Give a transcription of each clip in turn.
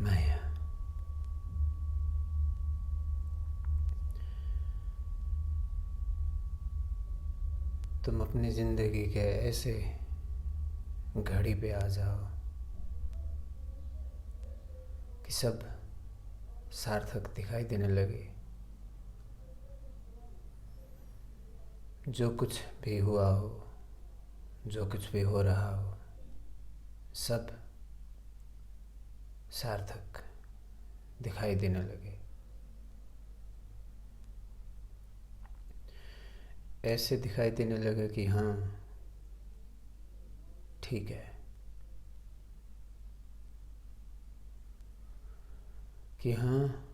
मैं तुम अपनी ज़िंदगी के ऐसे घड़ी पे आ जाओ कि सब सार्थक दिखाई देने लगे। जो कुछ भी हुआ हो, जो कुछ भी हो रहा हो, सब सार्थक दिखाई देने लगे। ऐसे दिखाई देने लगे कि हाँ ठीक है, कि हाँ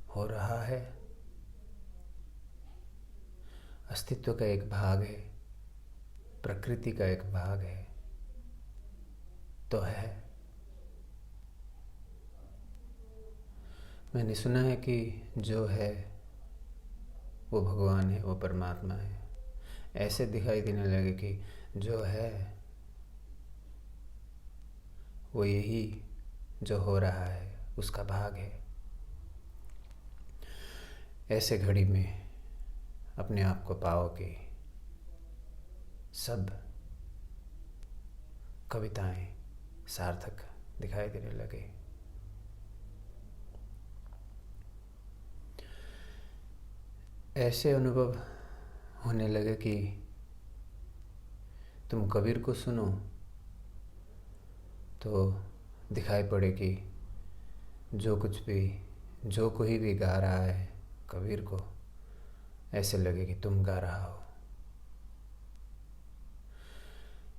हो रहा है, अस्तित्व का एक भाग है, प्रकृति का एक भाग है, तो है। मैंने सुना है कि जो है वो भगवान है, वो परमात्मा है। ऐसे दिखाई देने लगे कि जो है वो यही जो हो रहा है उसका भाग है। ऐसे घड़ी में अपने आप को पाओ कि सब कविताएं सार्थक दिखाई देने लगे। ऐसे अनुभव होने लगे कि तुम कबीर को सुनो तो दिखाई पड़े कि जो कुछ भी, जो कोई भी गा रहा है कबीर को, ऐसे लगे कि तुम गा रहा हो।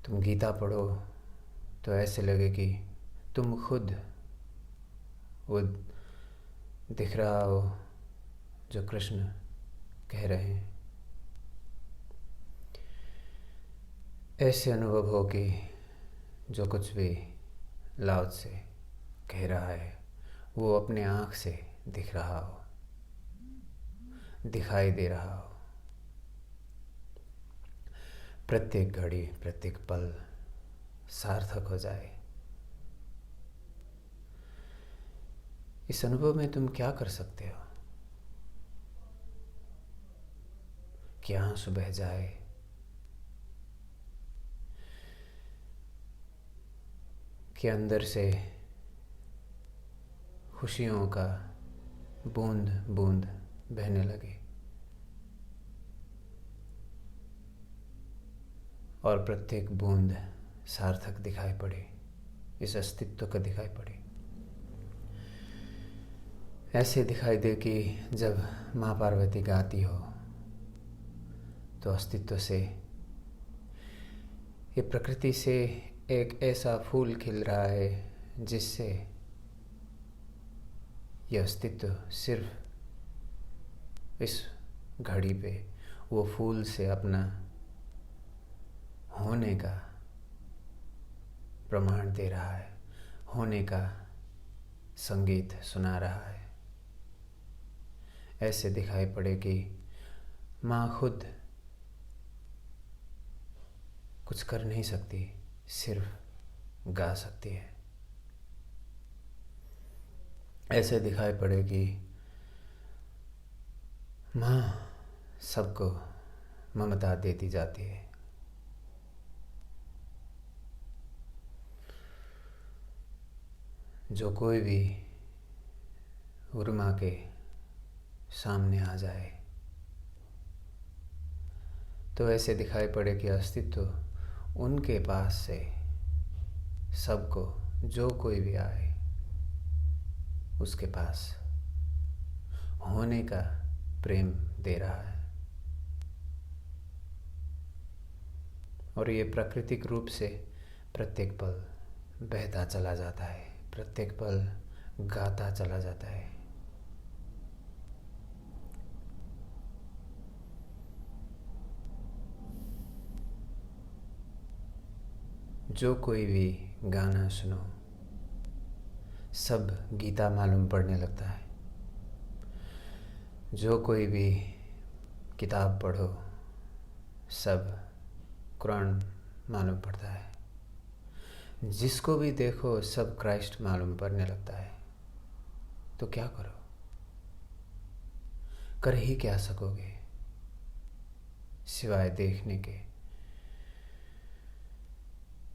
तुम गीता पढ़ो तो ऐसे लगे कि तुम खुद वो दिख रहा हो जो कृष्ण कह रहे हैं। ऐसे अनुभव हो कि जो कुछ भी लाओ से कह रहा है वो अपने आँख से दिख रहा हो, दिखाई दे रहा हो। प्रत्येक घड़ी, प्रत्येक पल सार्थक हो जाए। इस अनुभव में तुम क्या कर सकते हो कि आंसू बह जाए, कि अंदर से खुशियों का बूंद बूंद बहने लगे और प्रत्येक बूंद सार्थक दिखाई पड़े, इस अस्तित्व का दिखाई पड़े। ऐसे दिखाई दे कि जब माँ पार्वती गाती हो तो अस्तित्व से, ये प्रकृति से एक ऐसा फूल खिल रहा है जिससे यह अस्तित्व सिर्फ इस घड़ी पे वो फूल से अपना होने का प्रमाण दे रहा है, होने का संगीत सुना रहा है। ऐसे दिखाई पड़े कि माँ खुद कुछ कर नहीं सकती, सिर्फ गा सकती है। ऐसे दिखाई पड़े कि माँ सबको ममता देती जाती है। जो कोई भी उर्मा के सामने आ जाए तो ऐसे दिखाई पड़े कि अस्तित्व उनके पास से सबको, जो कोई भी आए उसके पास होने का प्रेम दे रहा है। और ये प्राकृतिक रूप से प्रत्येक पल बहता चला जाता है, प्रत्येक पल गाता चला जाता है। जो कोई भी गाना सुनो सब गीता मालूम पड़ने लगता है। जो कोई भी किताब पढ़ो सब कुरान मालूम पड़ता है। जिसको भी देखो सब क्राइस्ट मालूम पड़ने लगता है। तो क्या करो? कर ही क्या सकोगे सिवाय देखने के,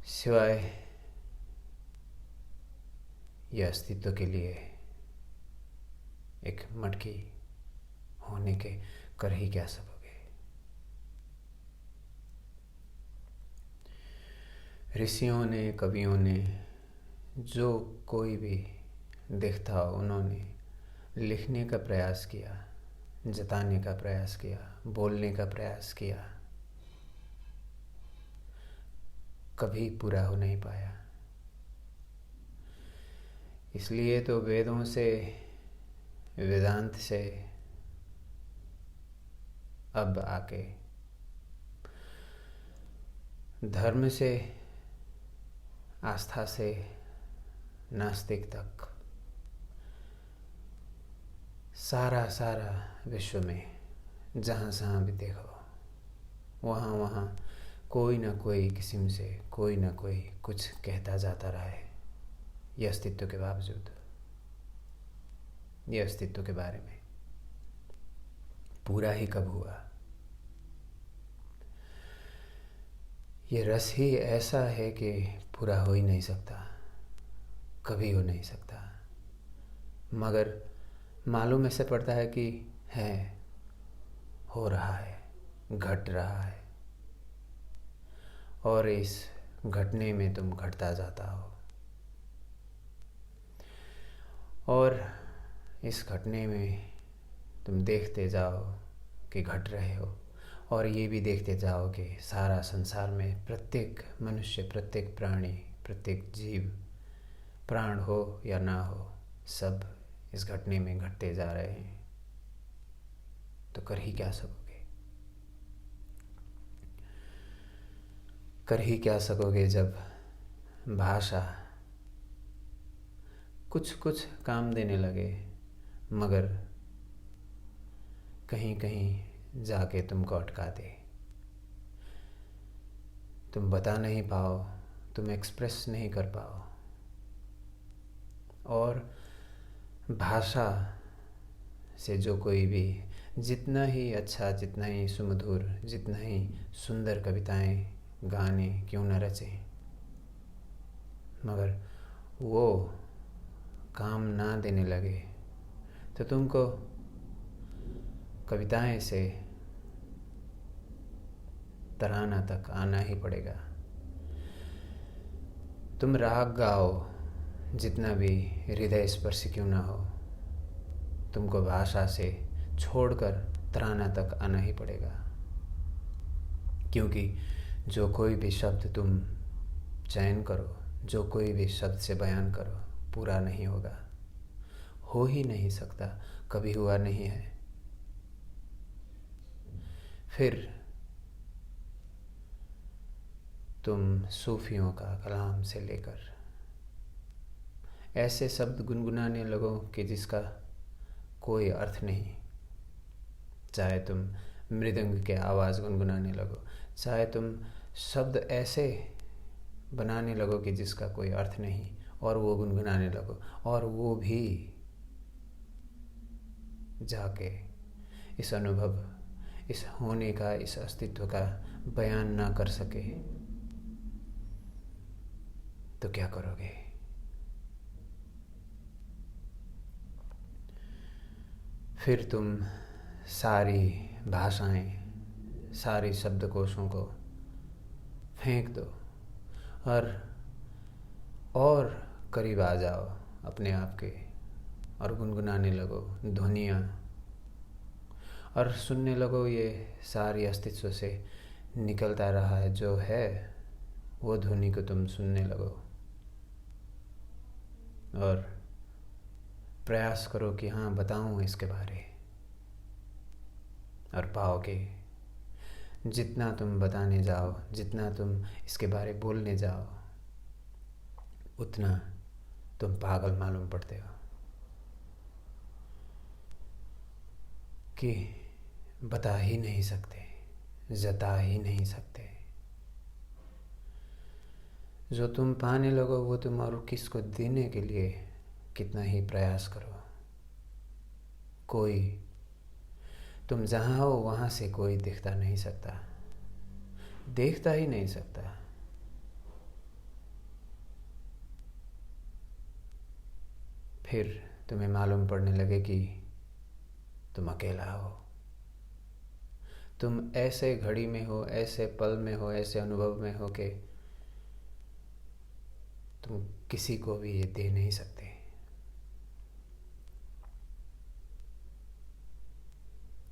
सिवाय ये अस्तित्व के लिए एक मटकी होने के कर ही क्या सकोगे? ऋषियों ने, कवियों ने, जो कोई भी देखता उन्होंने लिखने का प्रयास किया, जताने का प्रयास किया, बोलने का प्रयास किया, कभी पूरा हो नहीं पाया। इसलिए तो वेदों से, वेदांत से अब आके धर्म से, आस्था से नास्तिक तक सारा विश्व में जहाँ भी देखो वहाँ कोई ना कोई किस्म से कोई ना कोई कुछ कहता जाता रहा है। ये अस्तित्व के बावजूद, ये अस्तित्व के बारे में पूरा ही कब हुआ? ये रस ही ऐसा है कि पूरा हो ही नहीं सकता, कभी हो नहीं सकता। मगर मालूम ऐसे पड़ता है कि है, हो रहा है, घट रहा है, और इस घटने में तुम घटता जाता हो, और इस घटने में तुम देखते जाओ कि घट रहे हो, और ये भी देखते जाओ कि सारा संसार में प्रत्येक मनुष्य, प्रत्येक प्राणी, प्रत्येक जीव, प्राण हो या ना हो, सब इस घटने में घटते जा रहे हैं। तो कर ही क्या सकोगे? कर ही क्या सकोगे जब भाषा कुछ कुछ काम देने लगे, मगर कहीं कहीं जाके तुमको अटका दे। तुम बता नहीं पाओ, तुम एक्सप्रेस नहीं कर पाओ, और भाषा से जो कोई भी जितना ही अच्छा, जितना ही सुमधुर, जितना ही सुंदर कविताएं, गाने क्यों न रचे, मगर वो काम ना देने लगे तो तुमको कविताएं से तराना तक आना ही पड़ेगा। तुम राग गाओ जितना भी हृदय स्पर्शी क्यों ना हो, तुमको भाषा से छोड़कर तराना तक आना ही पड़ेगा। क्योंकि जो कोई भी शब्द तुम चयन करो, जो कोई भी शब्द से बयान करो, पूरा नहीं होगा, हो ही नहीं सकता, कभी हुआ नहीं है। फिर तुम सूफियों का कलाम से लेकर ऐसे शब्द गुनगुनाने लगो कि जिसका कोई अर्थ नहीं। चाहे तुम मृदंग के आवाज़ गुनगुनाने लगो, चाहे तुम शब्द ऐसे बनाने लगो कि जिसका कोई अर्थ नहीं, और वो गुनगुनाने लगो, और वो भी जाके इस अनुभव, इस होने का, इस अस्तित्व का बयान ना कर सके, तो क्या करोगे? फिर तुम सारी भाषाएं, सारी शब्दकोशों को फेंक दो और करीब आ जाओ अपने आप के, और गुनगुनाने लगो ध्वनियाँ, और सुनने लगो ये सारी अस्तित्व से निकलता रहा है जो है, वो ध्वनि को तुम सुनने लगो, और प्रयास करो कि हाँ बताऊँ इसके बारे, और पाओगे जितना तुम बताने जाओ, जितना तुम इसके बारे बोलने जाओ, उतना तुम पागल मालूम पड़ते हो कि बता ही नहीं सकते, जता ही नहीं सकते, जो तुम पाने लगो वो तुम और किसको देने के लिए कितना ही प्रयास करो, कोई, तुम जहाँ हो वहाँ से कोई दिखता नहीं सकता, देखता ही नहीं सकता। फिर तुम्हें मालूम पड़ने लगे कि तुम अकेला हो। तुम ऐसे घड़ी में हो, ऐसे पल में हो, ऐसे अनुभव में हो कि तुम किसी को भी ये दे नहीं सकते।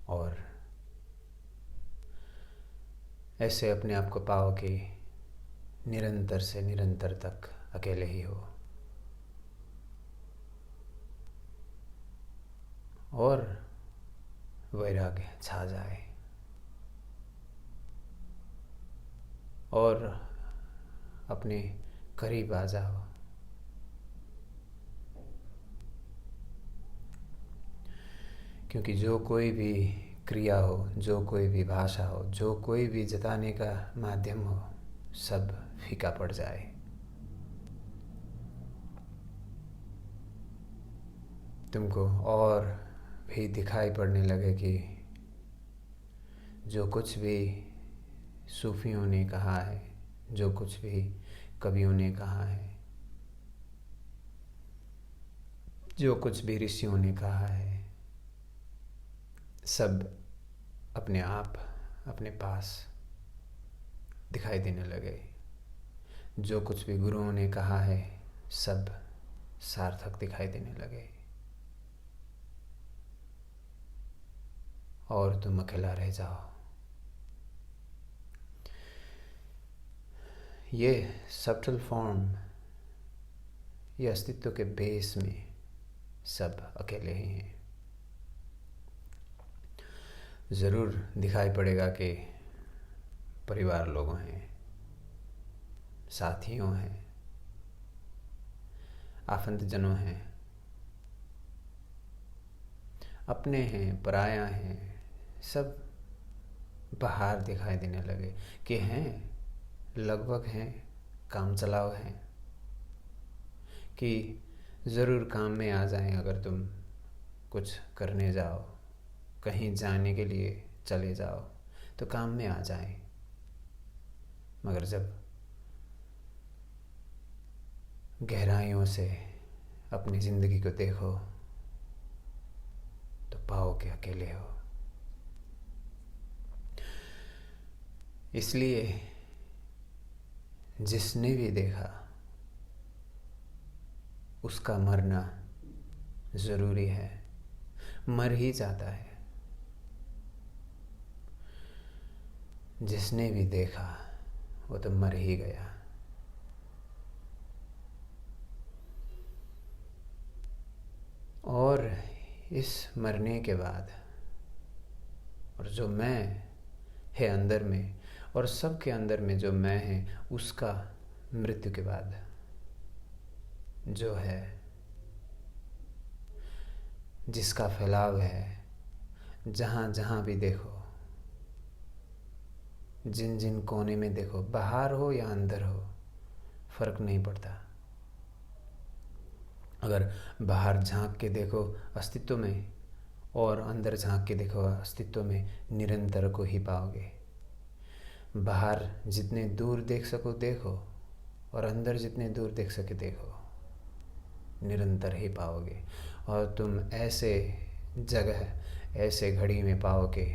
और ऐसे अपने आप को पाओ कि निरंतर से निरंतर तक अकेले ही हो। और वैराग्य छा जाए और अपने करीब आ जाओ। क्योंकि जो कोई भी क्रिया हो, जो कोई भी भाषा हो, जो कोई भी जताने का माध्यम हो, सब फीका पड़ जाए। तुमको और भी दिखाई पड़ने लगे कि जो कुछ भी सूफियों ने कहा है, जो कुछ भी कवियों ने कहा है, जो कुछ भी ऋषियों ने कहा है, सब अपने आप अपने पास दिखाई देने लगे। जो कुछ भी गुरुओं ने कहा है सब सार्थक दिखाई देने लगे। और तुम अकेला रह जाओ। ये सब्टल फॉर्म, ये अस्तित्व के बेस में सब अकेले ही हैं। ज़रूर दिखाई पड़ेगा कि परिवार लोगों हैं, साथियों हैं, आफंतजनों हैं, अपने हैं, पराया हैं, सब बाहर दिखाई देने लगे कि हैं, लगभग हैं, काम चलाओ हैं, कि ज़रूर काम में आ जाएं अगर तुम कुछ करने जाओ, कहीं जाने के लिए चले जाओ तो काम में आ जाएं। मगर जब गहराइयों से अपनी ज़िंदगी को देखो तो पाओ कि अकेले हो। इसलिए जिसने भी देखा उसका मरना ज़रूरी है, मर ही जाता है। जिसने भी देखा वो तो मर ही गया। और इस मरने के बाद और जो मैं है अंदर में, और सबके अंदर में जो मैं है, उसका मृत्यु के बाद जो है, जिसका फैलाव है, जहाँ जहाँ भी देखो, जिन जिन कोने में देखो, बाहर हो या अंदर हो, फर्क नहीं पड़ता। अगर बाहर झांक के देखो अस्तित्व में और अंदर झांक के देखो अस्तित्व में, निरंतर को ही पाओगे। बाहर जितने दूर देख सको देखो, और अंदर जितने दूर देख सके देखो, निरंतर ही पाओगे। और तुम ऐसे जगह, ऐसे घड़ी में पाओगे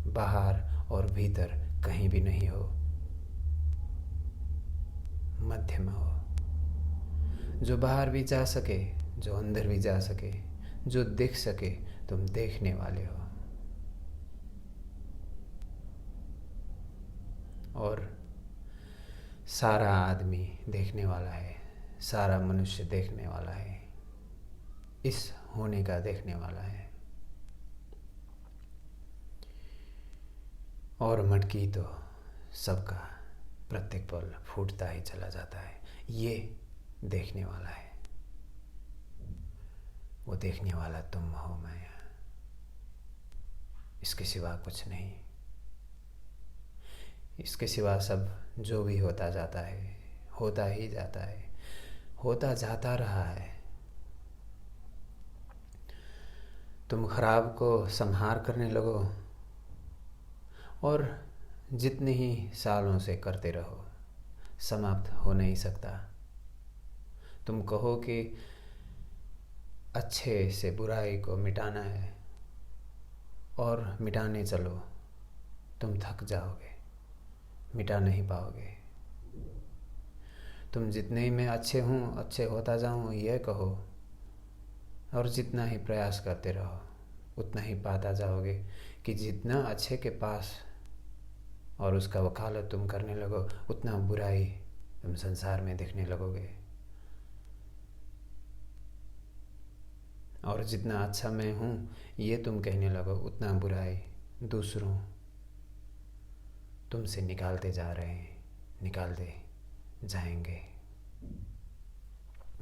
बाहर और भीतर कहीं भी नहीं हो, मध्य में हो। जो बाहर भी जा सके, जो अंदर भी जा सके, जो देख सके, तुम देखने वाले हो। और सारा आदमी देखने वाला है, सारा मनुष्य देखने वाला है, इस होने का देखने वाला है। और मटकी तो सबका प्रत्येक पल फूटता ही चला जाता है, ये देखने वाला है। वो देखने वाला तुम हो, मैं, इसके सिवा कुछ नहीं। इसके सिवा सब जो भी होता जाता है, होता ही जाता है, होता जाता रहा है। तुम खराब को संहार करने लगो और जितने ही सालों से करते रहो, समाप्त हो नहीं सकता। तुम कहो कि अच्छे से बुराई को मिटाना है और मिटाने चलो, तुम थक जाओगे, मिटा नहीं पाओगे। तुम जितने ही मैं अच्छे हूँ, अच्छे होता जाऊँ यह कहो, और जितना ही प्रयास करते रहो उतना ही पाता जाओगे कि जितना अच्छे के पास और उसका वकालत तुम करने लगो, उतना बुराई तुम संसार में देखने लगोगे। और जितना अच्छा मैं हूँ ये तुम कहने लगो, उतना बुराई दूसरों तुमसे निकालते जा रहे हैं, निकालते जाएंगे,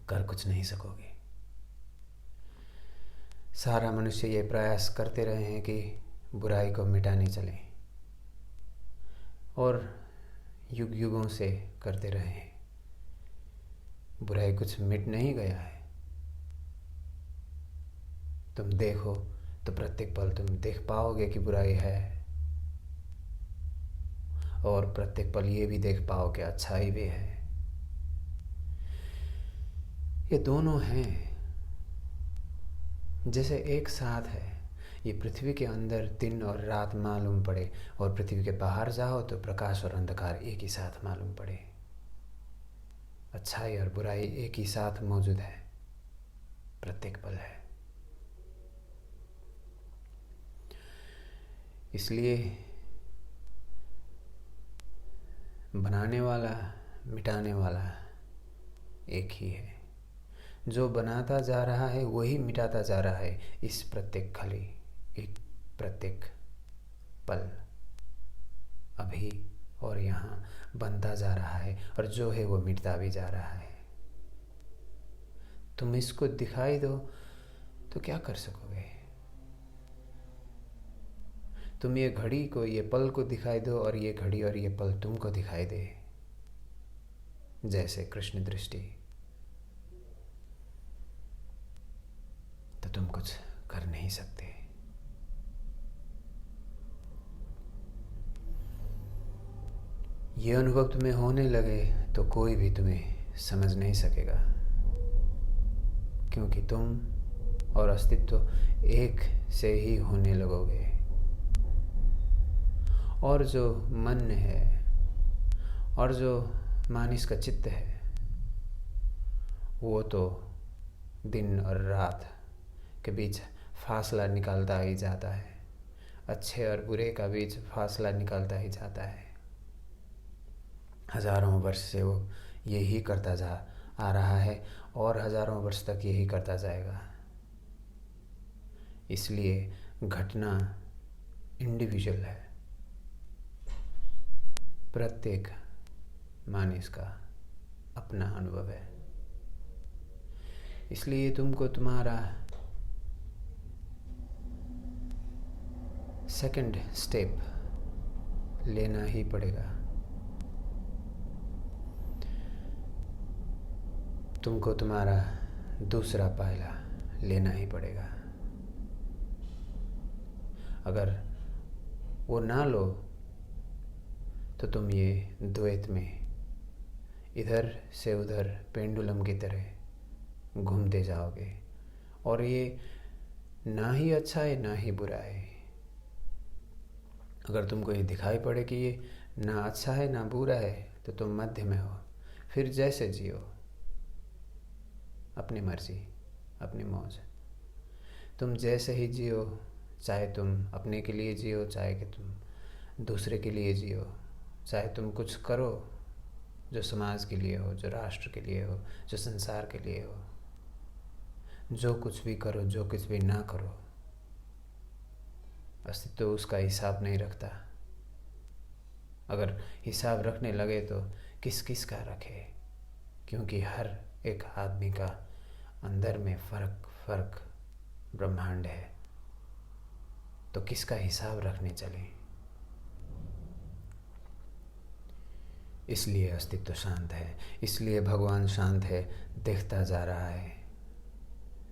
कर कुछ नहीं सकोगे। सारा मनुष्य ये प्रयास करते रहे हैं कि बुराई को मिटाने चलें, और युग युगों से करते रहे हैं। बुराई कुछ मिट नहीं गया है। तुम देखो तो प्रत्येक पल तुम देख पाओगे कि बुराई है, और प्रत्येक पल ये भी देख पाओ कि अच्छाई भी है। ये दोनों हैं, जैसे एक साथ है। ये पृथ्वी के अंदर दिन और रात मालूम पड़े, और पृथ्वी के बाहर जाओ तो प्रकाश और अंधकार एक ही साथ मालूम पड़े। अच्छाई और बुराई एक ही साथ मौजूद है, प्रत्येक पल है। इसलिए बनाने वाला, मिटाने वाला एक ही है। जो बनाता जा रहा है वही मिटाता जा रहा है। इस प्रत्येक खली, एक प्रत्येक पल, अभी और यहाँ बनता जा रहा है, और जो है वो मिटता भी जा रहा है। तुम इसको दिखाई दो तो क्या कर सकोगे? तुम ये घड़ी को, ये पल को दिखाई दो, और ये घड़ी और ये पल तुमको दिखाई दे जैसे कृष्ण दृष्टि, तो तुम कुछ कर नहीं सकते। ये अनुभव तुम्हें होने लगे तो कोई भी तुम्हें समझ नहीं सकेगा, क्योंकि तुम और अस्तित्व एक से ही होने लगोगे। और जो मन है और जो मानस का चित्त है, वो तो दिन और रात के बीच फासला निकालता ही जाता है। अच्छे और बुरे का बीच फासला निकालता ही जाता है। हजारों वर्ष से वो यही करता जा आ रहा है, और हजारों वर्ष तक यही करता जाएगा। इसलिए घटना इंडिविजुअल है, प्रत्येक मानस का अपना अनुभव है। इसलिए तुमको तुम्हारा सेकंड स्टेप लेना ही पड़ेगा। तुमको तुम्हारा दूसरा पहला लेना ही पड़ेगा। अगर वो ना लो तो तुम ये द्वैत में इधर से उधर पेंडुलम की तरह घूमते जाओगे, और ये ना ही अच्छा है ना ही बुरा है। अगर तुमको ये दिखाई पड़े कि ये ना अच्छा है ना बुरा है, तो तुम मध्य में हो। फिर जैसे जियो, अपनी मर्जी, अपनी मौज। तुम जैसे ही जियो, चाहे तुम अपने के लिए जियो, चाहे कि तुम दूसरे के लिए जियो, चाहे तुम कुछ करो जो समाज के लिए हो, जो राष्ट्र के लिए हो, जो संसार के लिए हो। जो कुछ भी करो, जो कुछ भी ना करो, अस्तित्व उसका हिसाब नहीं रखता। अगर हिसाब रखने लगे तो किस किस का रखे, क्योंकि हर एक आदमी का अंदर में फर्क ब्रह्मांड है। तो किसका हिसाब रखने चले? इसलिए अस्तित्व शांत है, इसलिए भगवान शांत है, देखता जा रहा है।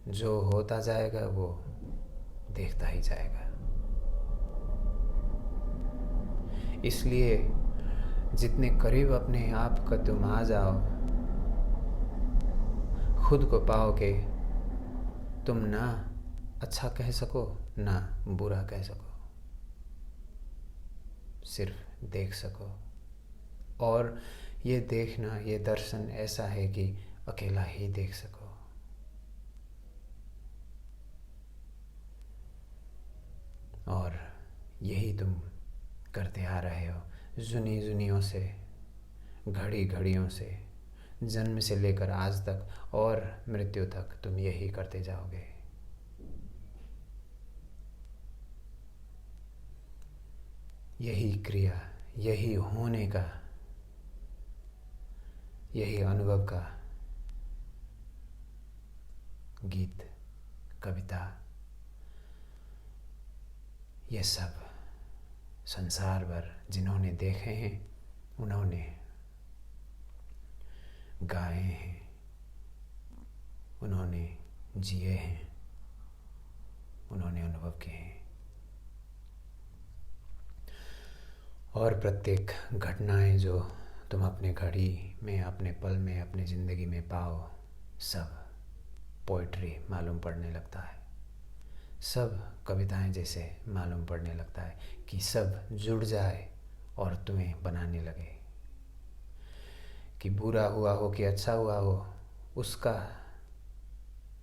जो होता जाएगा वो देखता ही जाएगा। इसलिए जितने करीब अपने आप का तुम आ जाओ, खुद को पाओगे, तुम ना अच्छा कह सको ना बुरा कह सको, सिर्फ देख सको। और ये देखना, ये दर्शन ऐसा है कि अकेला ही देख सको। और यही तुम करते आ रहे हो जुनी जुनियों से, घड़ी घड़ियों से, जन्म से लेकर आज तक, और मृत्यु तक तुम यही करते जाओगे। यही क्रिया, यही होने का, यही अनुभव का गीत, कविता, ये सब संसार भर जिन्होंने देखे हैं उन्होंने गाए हैं, उन्होंने जिए हैं, उन्होंने अनुभव किए हैं। और प्रत्येक घटनाएं जो तुम अपने घड़ी में, अपने पल में, अपनी ज़िंदगी में पाओ, सब पोइट्री मालूम पड़ने लगता है, सब कविताएं जैसे मालूम पड़ने लगता है कि सब जुड़ जाए और तुम्हें बनाने लगे। कि बुरा हुआ हो कि अच्छा हुआ हो, उसका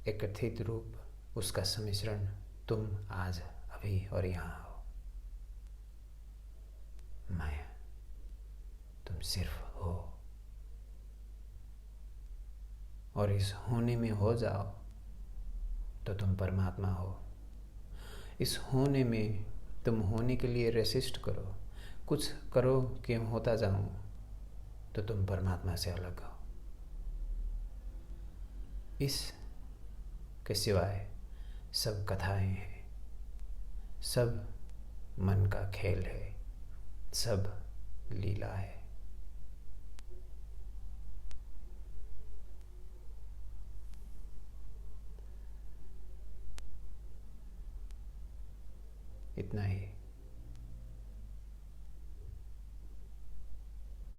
एकत्रित रूप, उसका सम्मिश्रण तुम आज अभी और यहाँ हो। माया, तुम सिर्फ हो। और इस होने में हो जाओ तो तुम परमात्मा हो। इस होने में तुम होने के लिए रेसिस्ट करो, कुछ करो कि होता जाऊं, तो तुम परमात्मा से अलग हो। इस के सिवाय सब कथाएं हैं, सब मन का खेल है, सब लीला है। इतना ही।